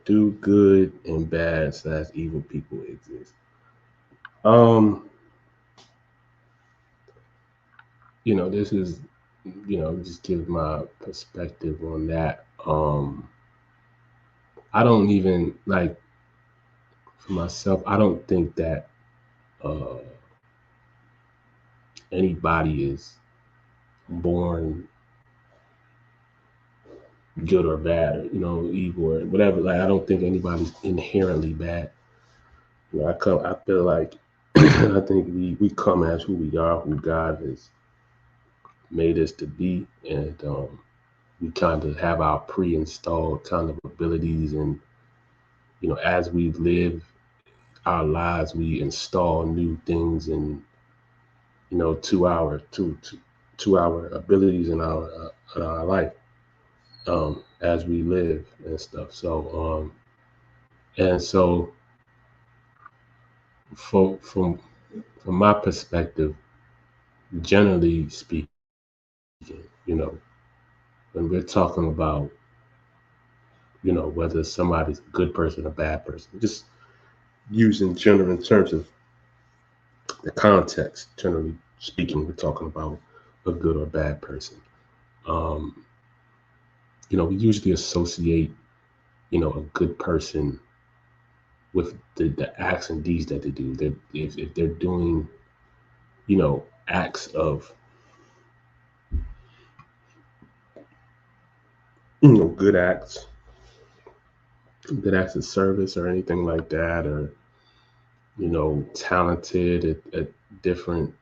Do good and bad slash evil people exist? Um, this is, just give my perspective on that. I don't even like for myself. I don't think that uh, anybody is born good or bad, or evil or whatever. Like I don't think anybody's inherently bad. I feel like I think we come as who we are, who God has made us to be, and we kind of have our pre-installed kind of abilities, and as we live our lives, we install new things and to our abilities in our life as we live and stuff. So from my perspective, generally speaking, when we're talking about whether somebody's a good person or bad person, just using general in terms of the context, generally speaking, we're talking about a good or bad person. Um, we usually associate, a good person with the acts and deeds that they do. That if they're doing, acts of, good acts, good acts of service or anything like that, or talented at different,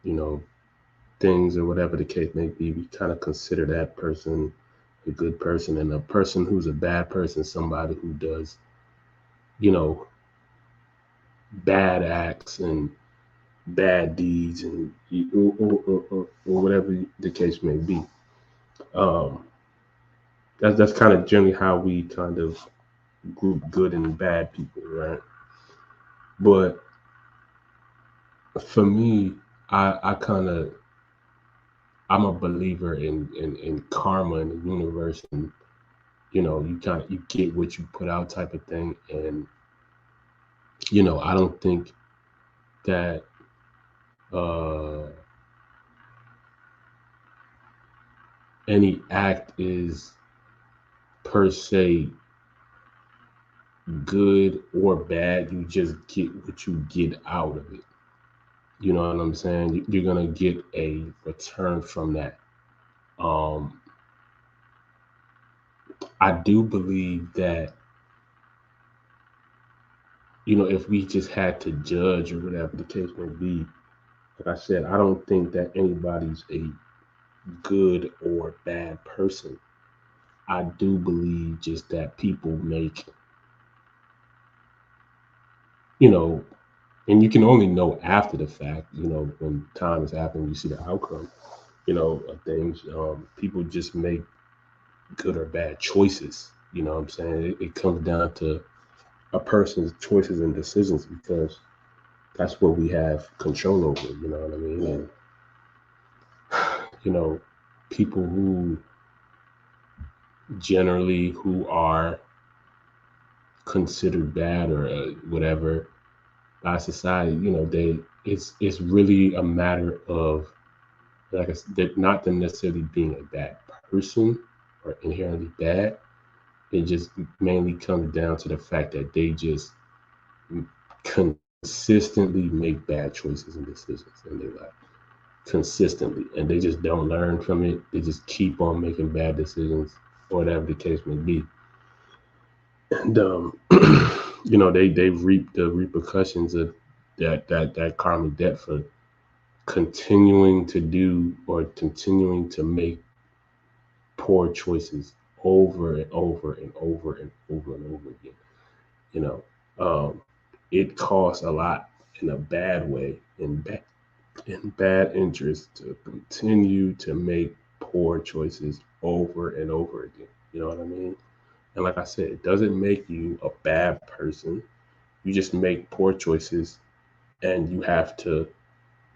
things or whatever the case may be, we kind of consider that person a good person, and a person who's a bad person, somebody who does, you know, bad acts and bad deeds and or whatever the case may be. Um, that's kind of generally how we kind of group good and bad people, right? But for me, I kind of I'm a believer in karma and the universe, and you kind of you get what you put out type of thing, and I don't think that uh, any act is per se good or bad. You just get what you get out of it. You know what I'm saying? You're gonna get a return from that. Um, I do believe that if we just had to judge or whatever the case may be, like I said, I don't think that anybody's a good or bad person. I do believe just that people make, you know, and you can only know after the fact, when time has happened, you see the outcome, of things. People just make good or bad choices. You know what I'm saying? It comes down to a person's choices and decisions because that's what we have control over. You know what I mean? And, you know, people who generally who are considered bad or whatever by society, it's really a matter of, like I said, not them necessarily being a bad person or inherently bad. It just mainly comes down to the fact that they just consistently make bad choices and decisions in their life, consistently, and they just don't learn from it. They just keep on making bad decisions, or whatever the case may be. And they reap the repercussions of that karmic debt for continuing to do or continuing to make poor choices over and over and over and over and over again. You know, it costs a lot in a bad way, in bad interest, to continue to make poor choices over and over again. You know what I mean? And like I said, it doesn't make you a bad person. You just make poor choices, and you have to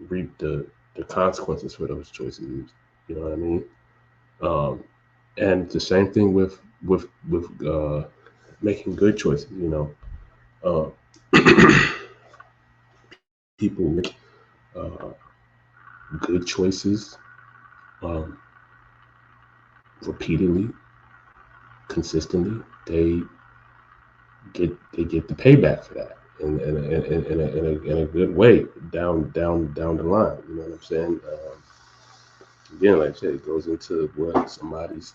reap the consequences for those choices. You know what I mean? Um, and the same thing with making good choices. Uh, people make uh, good choices um, repeatedly, consistently. They get the payback for that in a good way down the line. You know what I'm saying? Again, like I said, it goes into what somebody's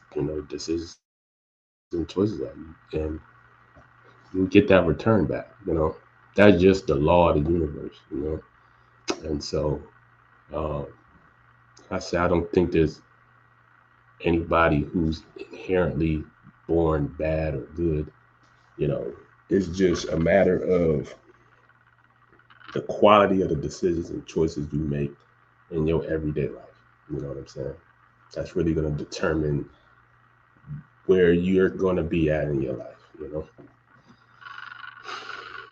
decisions and choices are, and you get that return back. That's just the law of the universe. And so uh, I say I don't think there's anybody who's inherently born bad or good. It's just a matter of the quality of the decisions and choices you make in your everyday life. You know what I'm saying? That's really going to determine where you're going to be at in your life.